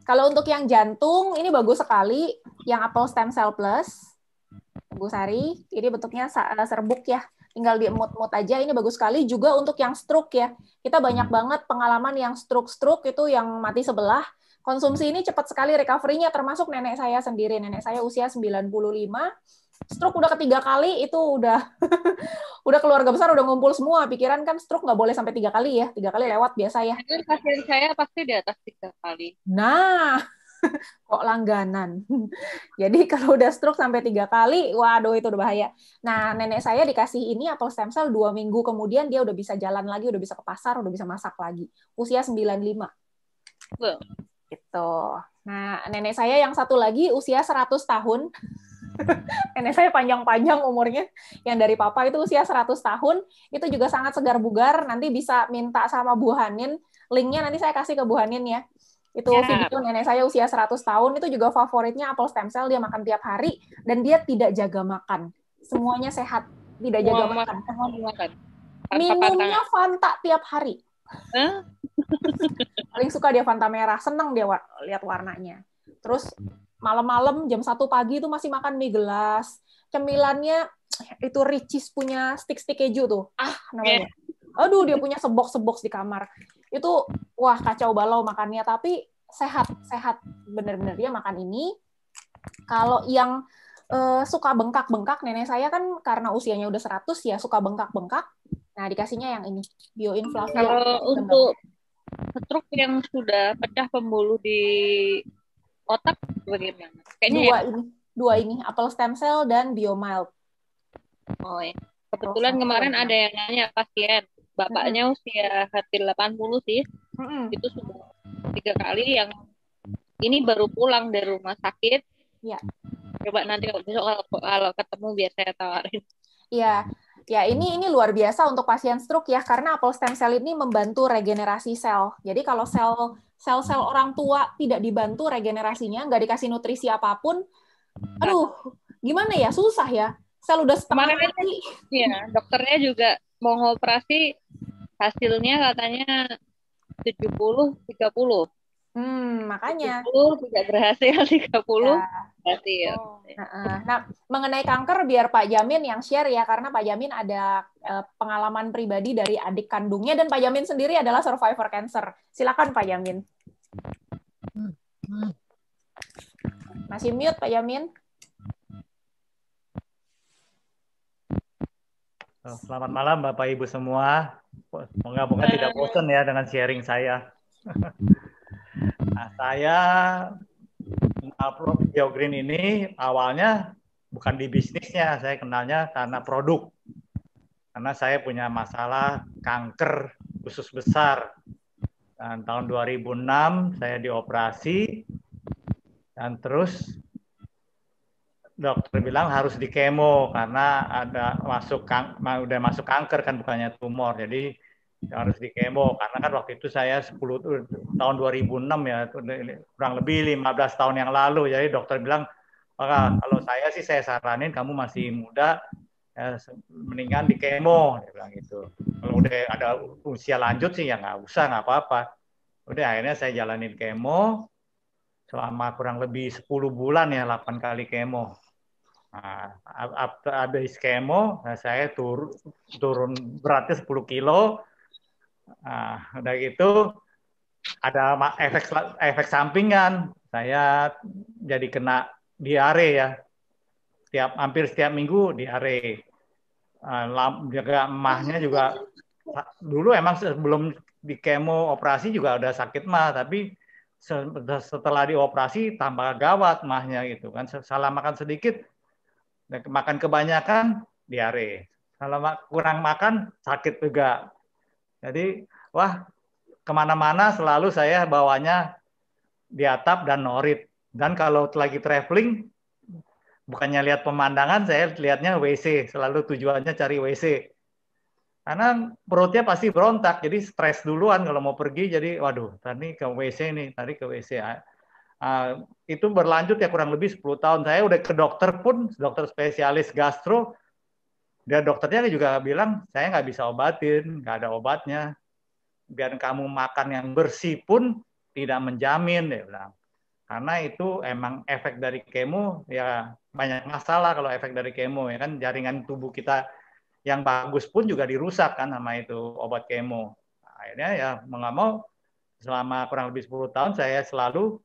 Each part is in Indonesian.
Kalau untuk yang jantung, ini bagus sekali. Yang Apple Stem Cell Plus. Bu Sari, ini bentuknya serbuk ya. Tinggal diemut-emut aja, ini bagus sekali. Juga untuk yang stroke ya. Kita banyak banget pengalaman yang stroke-stroke itu yang mati sebelah. Konsumsi ini cepat sekali recovery-nya, termasuk nenek saya sendiri. Nenek saya usia 95, stroke udah ketiga kali, itu udah udah keluarga besar, udah ngumpul semua. Pikiran kan stroke nggak boleh sampai 3 kali ya. 3 kali lewat biasa ya. Kan pasien saya pasti di atas 3 kali. Nah, kok langganan. Jadi kalau udah stroke sampai 3 kali, waduh itu udah bahaya. Nah, nenek saya dikasih ini apel stem cell 2 minggu kemudian dia udah bisa jalan lagi, udah bisa ke pasar, udah bisa masak lagi. Usia 95. Well, Gitu. Nah, nenek saya yang satu lagi usia 100 tahun. Nenek saya panjang-panjang umurnya. Yang dari papa itu usia 100 tahun. Itu juga sangat segar bugar. Nanti bisa minta sama Bu Hanin. Linknya nanti saya kasih ke Bu Hanin ya. Itu ya, video nenek saya usia 100 tahun. Itu juga favoritnya apel stem cell. Dia makan tiap hari. Dan dia tidak jaga makan. Semuanya sehat. Tidak jaga semua makan. semua dimakan tanpa Minumnya pantangan. Fanta tiap hari. Hah? Paling suka dia Fanta merah. Seneng dia lihat warnanya. Terus malam-malam jam 1 pagi itu masih makan mie gelas. Cemilannya itu Ricis punya stick-stick keju tuh. Ya, Namanya. Aduh, dia punya sebox-sebox di kamar. Itu wah kacau balau makannya, tapi sehat bener-bener dia makan ini. Kalau yang suka bengkak-bengkak, nenek saya kan karena usianya udah 100 ya suka bengkak-bengkak. Nah, dikasihnya yang ini, Bioinflavia. kalau untuk stroke yang sudah pecah pembuluh di otak bagaimana? Kayaknya ya. Dua ini, apel stem cell dan Biomild. Oh ya. Apel Kebetulan stem cell dan kemarin ada Biomild. yang nanya pasien, Mm-mm. bapaknya usia hampir 80 sih, Mm-mm. itu sudah 3 kali yang ini baru pulang dari rumah sakit. Ya, Coba nanti besok kalau ketemu biar saya tawarin. ya, ya ini luar biasa untuk pasien stroke ya karena apel stem cell ini membantu regenerasi sel. Jadi kalau sel-sel orang tua tidak dibantu regenerasinya, nggak dikasih nutrisi apapun, Nah, aduh, gimana ya, susah ya. Sel udah setengah kemarin itu mati. ya dokternya juga mau ngoperasi, hasilnya katanya 70-30. Makanya. 70 tidak berhasil, 30 Ya. berhasil. Oh. Nah, mengenai kanker biar Pak Jamin yang share ya, karena Pak Jamin ada pengalaman pribadi dari adik kandungnya dan Pak Jamin sendiri adalah survivor cancer. Silakan Pak Jamin. Masih mute Pak Jamin? Selamat malam Bapak Ibu semua. Moga-moga tidak bosan ya dengan sharing saya. Nah, saya upload BioGreen ini awalnya bukan di bisnisnya, saya kenalnya karena produk. Karena saya punya masalah kanker usus besar. Dan tahun 2006 saya dioperasi dan terus dokter bilang harus di kemo karena ada udah masuk kanker kan bukannya tumor. Jadi harus di kemo karena kan waktu itu saya tahun 2006 ya kurang lebih 15 tahun yang lalu. Jadi dokter bilang kalau saya sih saya saranin kamu masih muda ya, mendingan di kemo dia bilang gitu. Kalau udah ada usia lanjut sih ya nggak usah nggak apa-apa. Udah akhirnya saya jalanin kemo selama kurang lebih 10 bulan ya 8 kali kemo. Nah, habis kemo, saya turun beratnya 10 kilo. Nah, udah gitu ada efek sampingan. Saya jadi kena diare ya. Hampir setiap minggu diare. Juga emahnya juga dulu emang sebelum di kemo operasi juga udah sakit mah, tapi setelah dioperasi tambah gawat mahnya gitu kan. Salah makan sedikit, makan kebanyakan diare. Kalau kurang makan sakit juga. Jadi wah kemana-mana selalu saya bawanya di atap dan norit. Dan kalau lagi traveling bukannya lihat pemandangan, saya lihatnya WC. Selalu tujuannya cari WC. Karena perutnya pasti berontak, jadi stres duluan kalau mau pergi. Jadi waduh, tadi ke WC nih, tadi ke WC. Itu berlanjut ya kurang lebih 10 tahun. Saya udah ke dokter pun, dokter spesialis gastro, dia dokternya juga bilang, saya nggak bisa obatin, nggak ada obatnya. Biar kamu makan yang bersih pun tidak menjamin, dia bilang. Karena itu emang efek dari kemo, ya banyak masalah kalau efek dari kemo, ya kan jaringan tubuh kita yang bagus pun juga dirusak kan sama itu obat kemo. Nah, akhirnya ya mau nggak mau selama kurang lebih 10 tahun saya selalu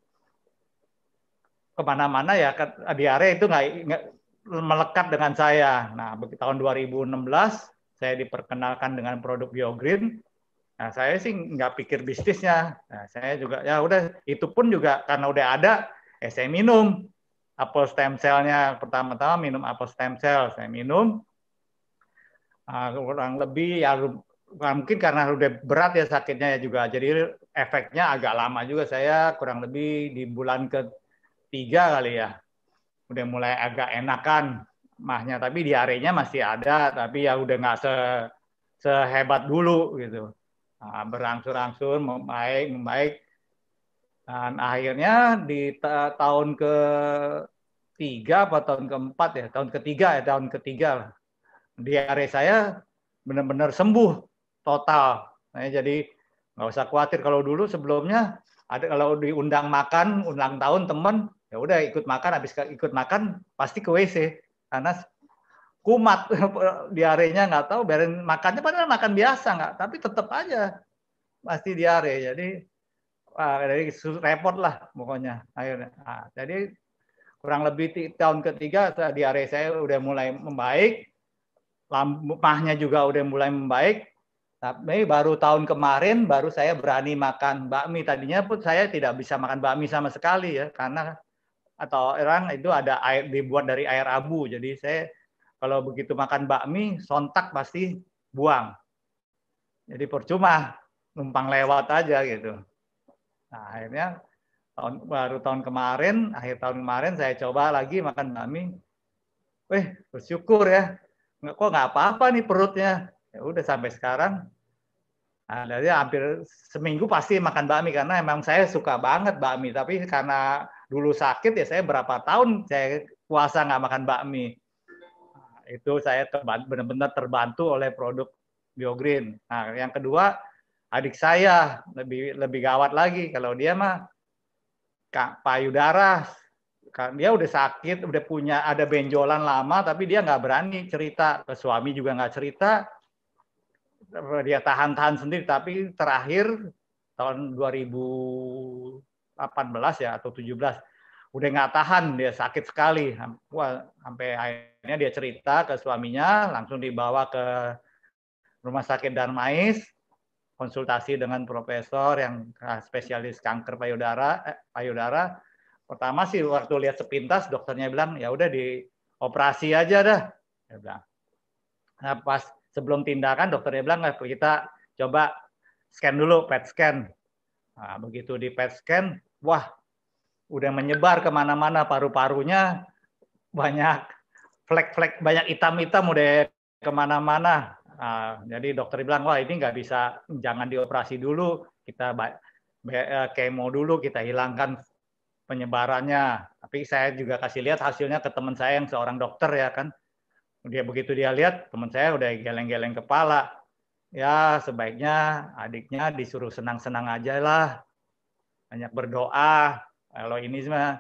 kemana-mana ya diare itu nggak melekat dengan saya. Nah, tahun 2016 saya diperkenalkan dengan produk BioGreen. Nah, saya sih nggak pikir bisnisnya. Nah, saya juga ya udah itu pun juga karena udah ada, saya minum apple stem cell-nya. Pertama-tama minum apple stem cell, saya minum kurang lebih ya mungkin karena udah berat ya sakitnya ya juga. Jadi efeknya agak lama juga, saya kurang lebih di bulan ketiga kali ya. Udah mulai agak enakan mahnya, tapi diarenya masih ada, tapi ya udah nggak sehebat dulu gitu. Nah, berangsur-angsur membaik, dan akhirnya di tahun ketiga apa tahun keempat ya, tahun ketiga lah, diare saya benar-benar sembuh total. Nah, jadi nggak usah khawatir. Kalau dulu sebelumnya ada kalau diundang makan ulang tahun teman, ya udah ikut makan, habis ikut makan pasti ke WC karena kumat diarenya, nggak tahu biarin makannya padahal makan biasa nggak, tapi tetap aja pasti diare. Jadi repot lah pokoknya akhirnya. Nah, jadi kurang lebih tahun ketiga diare saya udah mulai membaik, mahnya juga udah mulai membaik. Tapi baru tahun kemarin baru saya berani makan bakmi. Tadinya pun saya tidak bisa makan bakmi sama sekali ya, karena atau orang itu ada air dibuat dari air abu. Jadi saya kalau begitu makan bakmi sontak pasti buang. Jadi percuma numpang lewat aja gitu. Nah, akhirnya baru tahun kemarin, akhir tahun kemarin saya coba lagi makan bakmi. Bersyukur ya. Kok nggak apa-apa nih perutnya. Ya udah sampai sekarang. Nah, jadi hampir seminggu pasti makan bakmi karena emang saya suka banget bakmi. Tapi karena dulu sakit ya saya berapa tahun saya puasa nggak makan bakmi. Nah, itu saya benar-benar terbantu oleh produk BioGreen. Nah, yang kedua adik saya lebih gawat lagi. Kalau dia mah payudara, dia udah sakit, udah punya ada benjolan lama, tapi dia nggak berani cerita ke suami, juga nggak cerita. Dia tahan-tahan sendiri, tapi terakhir tahun 2018 ya atau 17 udah nggak tahan, dia sakit sekali. Wah, sampai akhirnya dia cerita ke suaminya, langsung dibawa ke Rumah Sakit Darmais, konsultasi dengan profesor yang spesialis kanker payudara. Pertama sih waktu lihat sepintas dokternya bilang ya udah dioperasi aja dah. Dia bilang. Nah, pas sebelum tindakan dokternya bilang kita coba scan dulu, PET scan. Nah, begitu di PET scan, wah udah menyebar kemana-mana, paru-parunya banyak flek-flek, banyak hitam-hitam udah kemana-mana. Nah, jadi dokter bilang wah ini nggak bisa, jangan dioperasi dulu, kita kemo dulu, kita hilangkan penyebarannya. Tapi saya juga kasih lihat hasilnya ke teman saya yang seorang dokter ya kan. Begitu dia lihat, teman saya udah geleng-geleng kepala. Ya sebaiknya adiknya disuruh senang-senang aja lah. Banyak berdoa. Kalau ini mah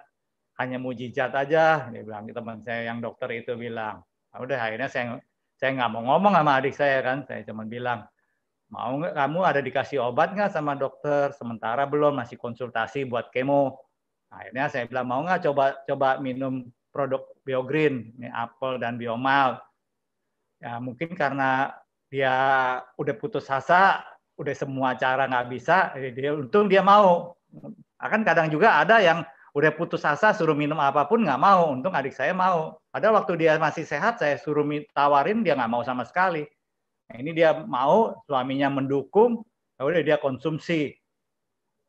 hanya mujizat aja. Dia bilang, teman saya yang dokter itu bilang. Nah, udah akhirnya saya nggak mau ngomong sama adik saya kan. Saya cuma bilang, mau nggak kamu ada dikasih obat nggak sama dokter? Sementara belum, masih konsultasi buat kemo. Akhirnya saya bilang, mau nggak coba minum produk BioGreen, ini apel dan Biomal. Ya mungkin karena dia udah putus asa, udah semua cara nggak bisa, untung dia mau. Akan kadang juga ada yang udah putus asa suruh minum apapun nggak mau, untung adik saya mau. Padahal waktu dia masih sehat, saya suruh tawarin, dia nggak mau sama sekali. Nah, ini dia mau, suaminya mendukung, udah dia konsumsi.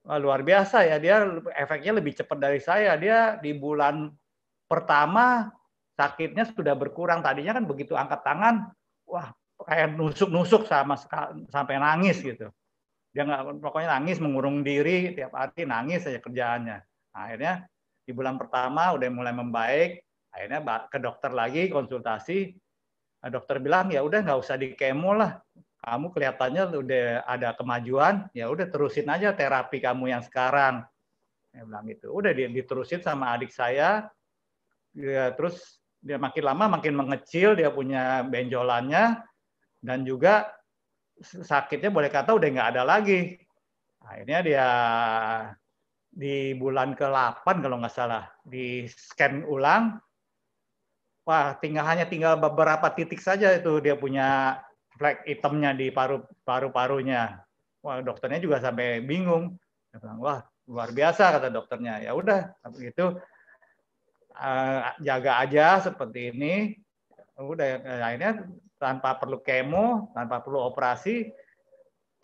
Wah, luar biasa ya, dia efeknya lebih cepat dari saya. Dia di bulan pertama sakitnya sudah berkurang. Tadinya kan begitu angkat tangan, wah kayak nusuk-nusuk sampai nangis gitu. Dia nggak, pokoknya nangis, mengurung diri, tiap hari nangis saja kerjaannya. Nah, akhirnya di bulan pertama udah mulai membaik. Akhirnya ke dokter lagi konsultasi. Nah, dokter bilang ya udah nggak usah di kemo lah. Kamu kelihatannya udah ada kemajuan, ya udah terusin aja terapi kamu yang sekarang. Saya bilang gitu. Udah diterusin sama adik saya, terus dia makin lama makin mengecil, dia punya benjolannya, dan juga sakitnya boleh kata udah nggak ada lagi. Akhirnya dia di bulan ke-8 kalau nggak salah, di scan ulang, wah hanya tinggal beberapa titik saja itu dia punya flek hitamnya di paru-parunya. Wah dokternya juga sampai bingung. Dia bilang, wah luar biasa kata dokternya. Ya udah, begitu jaga aja seperti ini. Udah akhirnya tanpa perlu kemo, tanpa perlu operasi.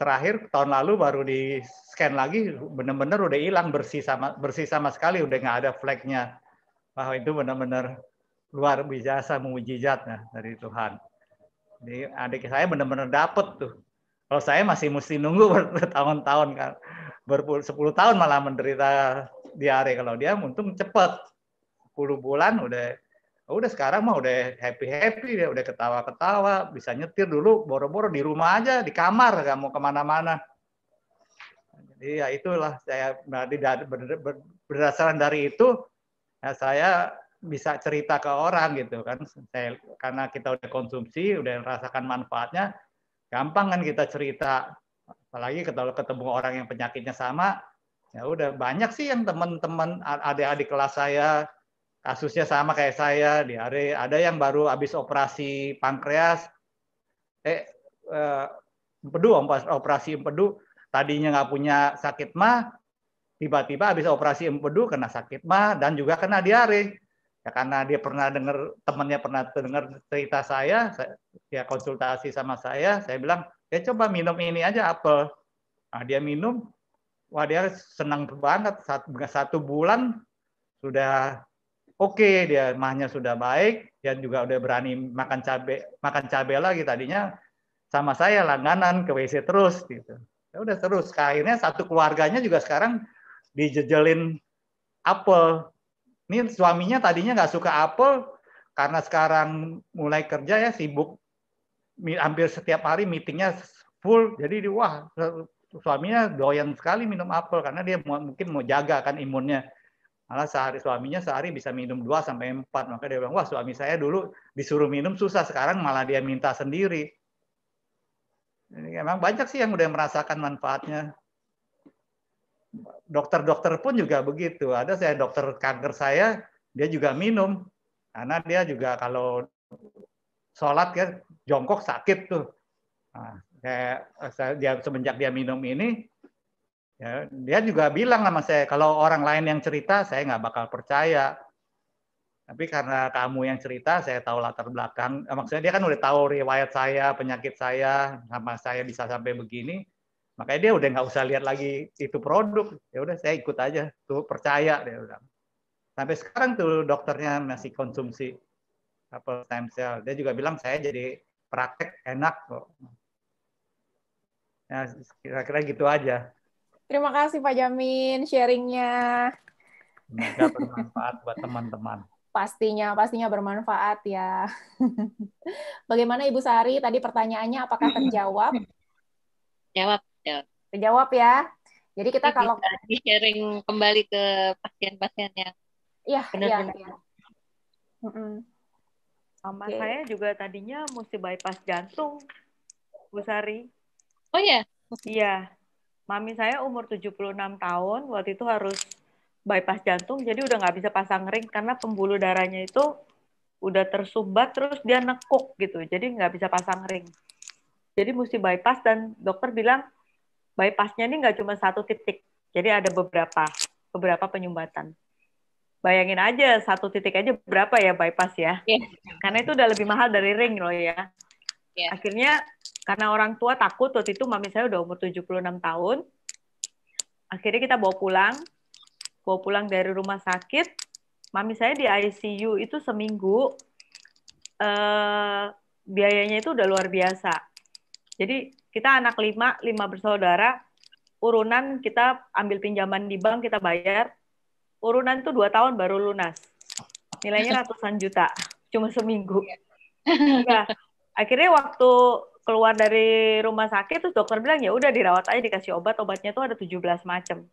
Terakhir tahun lalu baru di scan lagi, benar-benar udah hilang, bersih sama sekali, udah nggak ada fleknya. Wah itu benar-benar luar biasa, mukjizat dari Tuhan. Jadi adik saya benar-benar dapet tuh. Kalau saya masih mesti nunggu bertahun-tahun kan, 10 tahun malah menderita diare. Kalau dia untung cepet, 10 bulan udah sekarang mah udah happy dia, udah ketawa-ketawa, bisa nyetir. Dulu boro-boro di rumah aja, di kamar, nggak mau kemana-mana. Jadi ya itulah, saya berdasarkan dari itu ya saya bisa cerita ke orang gitu kan. Karena kita udah konsumsi, udah merasakan manfaatnya, gampang kan kita cerita. Apalagi kalau ketemu orang yang penyakitnya sama, ya udah banyak sih yang teman-teman adik-adik kelas saya kasusnya sama kayak saya, diare. Ada yang baru habis operasi pankreas, operasi empedu, tadinya nggak punya sakit mah, tiba-tiba habis operasi empedu kena sakit mah dan juga kena diare. Ya karena dia pernah temannya pernah dengar cerita saya, dia konsultasi sama saya bilang, ya coba minum ini aja apel. Nah, dia minum, wah dia senang banget, 1 bulan sudah oke, dia mahnya sudah baik, dia juga udah berani makan cabai lagi. Tadinya sama saya langganan ke WC terus gitu. Ya udah terus, akhirnya satu keluarganya juga sekarang dijejelin apel. Ini suaminya tadinya nggak suka apel, karena sekarang mulai kerja ya sibuk, hampir setiap hari meetingnya full. Jadi wah suaminya doyan sekali minum apel karena dia mungkin mau jaga kan imunnya. Malah suaminya sehari bisa minum 2-4. Maka dia bilang, wah suami saya dulu disuruh minum susah, sekarang malah dia minta sendiri. Jadi, memang banyak sih yang udah merasakan manfaatnya. Dokter-dokter pun juga begitu. Ada saya dokter kanker saya, dia juga minum. Karena dia juga kalau sholat ya jongkok sakit tuh. Nah, semenjak dia minum ini, ya, dia juga bilang sama saya, kalau orang lain yang cerita, saya nggak bakal percaya. Tapi karena kamu yang cerita, saya tahu latar belakang. Maksudnya dia kan udah tahu riwayat saya, penyakit saya, sama saya bisa sampai begini. Makanya dia udah nggak usah lihat lagi itu produk. Ya udah saya ikut aja, tuh percaya dia udah. Sampai sekarang tuh dokternya masih konsumsi apel stem cell. Dia juga bilang saya jadi praktek enak kok. Ya, kira-kira gitu aja. Terima kasih Pak Jamin sharingnya. Semoga bermanfaat buat teman-teman. Pastinya bermanfaat ya. Bagaimana Ibu Sari? Tadi pertanyaannya apakah terjawab? Jawab. Terjawab ya. Jadi kita kalau di sharing kembali ke pasien-pasien yang benar-benar. Sama saya juga tadinya mesti bypass jantung, Bu Sari. Oh ya? Iya. Mami saya umur 76 tahun, waktu itu harus bypass jantung, jadi udah nggak bisa pasang ring karena pembuluh darahnya itu udah tersumbat, terus dia nekuk gitu, jadi nggak bisa pasang ring. Jadi mesti bypass, dan dokter bilang bypassnya ini nggak cuma 1 titik, jadi ada beberapa penyumbatan. Bayangin aja 1 titik aja berapa ya bypass ya? Yeah. Karena itu udah lebih mahal dari ring loh ya. Yeah. Akhirnya karena orang tua takut, waktu itu mami saya udah umur 76 tahun. Akhirnya kita bawa pulang dari rumah sakit. Mami saya di ICU itu seminggu. Biayanya itu udah luar biasa. Jadi kita anak 5 bersaudara. Urunan kita ambil pinjaman di bank, kita bayar. Urunan itu 2 tahun baru lunas. Nilainya ratusan juta. Cuma seminggu. Nah, akhirnya waktu keluar dari rumah sakit, terus dokter bilang, ya udah dirawat aja, dikasih obat. Obatnya tuh ada 17 macam.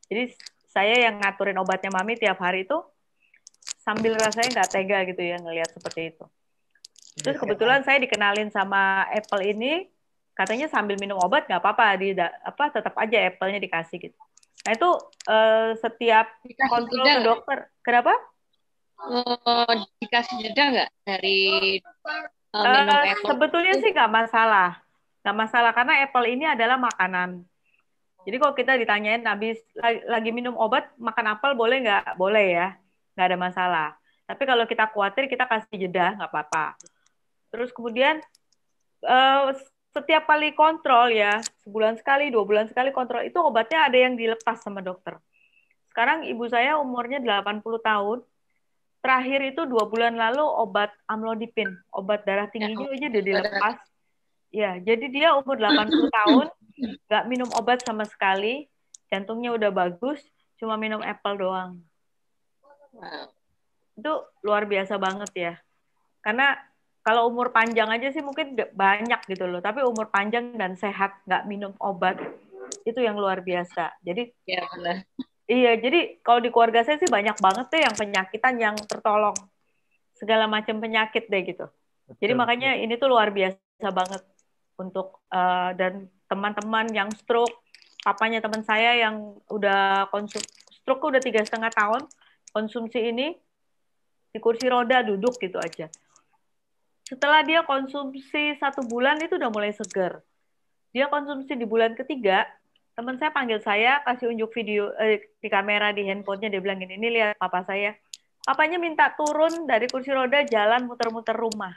Jadi saya yang ngaturin obatnya Mami tiap hari itu sambil rasanya nggak tega gitu ya ngelihat seperti itu. Terus kebetulan saya dikenalin sama Apple ini, katanya sambil minum obat nggak apa-apa, tetap aja Apple-nya dikasih gitu. Nah itu setiap Dikasih kontrol jeda ke nggak? dokter, kenapa? Dikasih jeda nggak dari minum apple? Sebetulnya sih nggak masalah, karena Apple ini adalah makanan. Jadi kalau kita ditanyain habis lagi minum obat makan apel boleh nggak? Boleh ya, nggak ada masalah. Tapi kalau kita khawatir kita kasih jeda nggak apa-apa. Terus kemudian eh, setiap kali kontrol ya, sebulan sekali, 2 bulan sekali kontrol, itu obatnya ada yang dilepas sama dokter. Sekarang ibu saya umurnya 80 tahun, terakhir itu 2 bulan lalu obat amlodipin, obat darah tingginya aja udah dilepas. Ya, jadi dia umur 80 tahun, nggak minum obat sama sekali, jantungnya udah bagus, cuma minum apple doang. Wow. Itu luar biasa banget ya. Karena kalau umur panjang aja sih mungkin banyak gitu loh, tapi umur panjang dan sehat, nggak minum obat, itu yang luar biasa. Jadi Ya benar. iya, jadi kalau di keluarga saya sih banyak banget deh yang penyakitan yang tertolong, segala macam penyakit deh gitu. Jadi makanya ini tuh luar biasa banget untuk dan teman-teman yang stroke, papanya teman saya yang udah stroke udah 3,5 tahun, konsumsi ini di kursi roda duduk gitu aja. Setelah dia konsumsi 1 bulan itu udah mulai seger. Dia konsumsi di bulan ketiga, teman saya panggil saya, kasih unjuk video di kamera di handphonenya, dia bilang gini, ini lihat papa saya. Papanya minta turun dari kursi roda, jalan muter-muter rumah.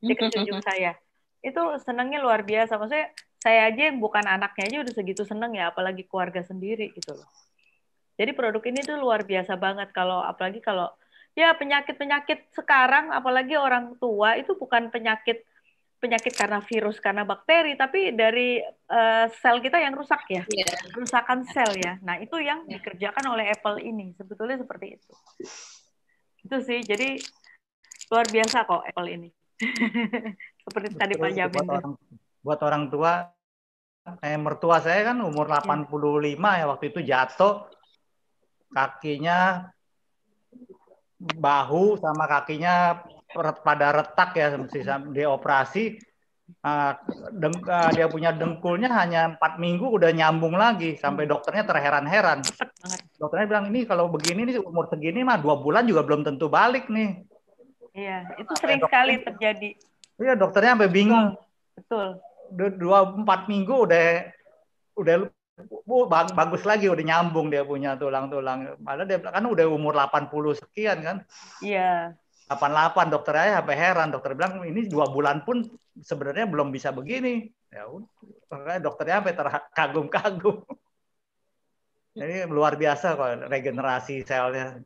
Dia kasih unjuk saya. Itu senangnya luar biasa. Maksudnya saya aja yang bukan anaknya aja udah segitu seneng ya, apalagi keluarga sendiri gitu loh. Jadi produk ini tuh luar biasa banget apalagi kalau ya penyakit-penyakit sekarang, apalagi orang tua itu bukan penyakit karena virus, karena bakteri, tapi dari sel kita yang rusak ya, kerusakan sel ya. Nah itu yang dikerjakan oleh Apple ini, sebetulnya seperti itu. Itu sih, jadi luar biasa kok Apple ini. Seperti tadi Pak Jamin. Buat orang tua, mertua saya kan umur 85 ya, waktu itu jatuh, kakinya, bahu sama kakinya pada retak ya, mesti dioperasi. Dia punya dengkulnya hanya 4 minggu udah nyambung lagi, sampai dokternya terheran-heran. Dokternya bilang ini kalau begini nih umur segini mah 2 bulan juga belum tentu balik nih. Iya, itu sering sekali terjadi. Iya, dokternya sampai bingung. Betul. 2-4 minggu udah bagus lagi, udah nyambung dia punya tulang-tulang. Padahal dia kan udah umur 80 sekian kan. Iya. 88, dokter saya sampai heran. Dokter bilang ini 2 bulan pun sebenarnya belum bisa begini. Ya udah, dokternya sampai terkagum-kagum. Jadi luar biasa kok regenerasi selnya.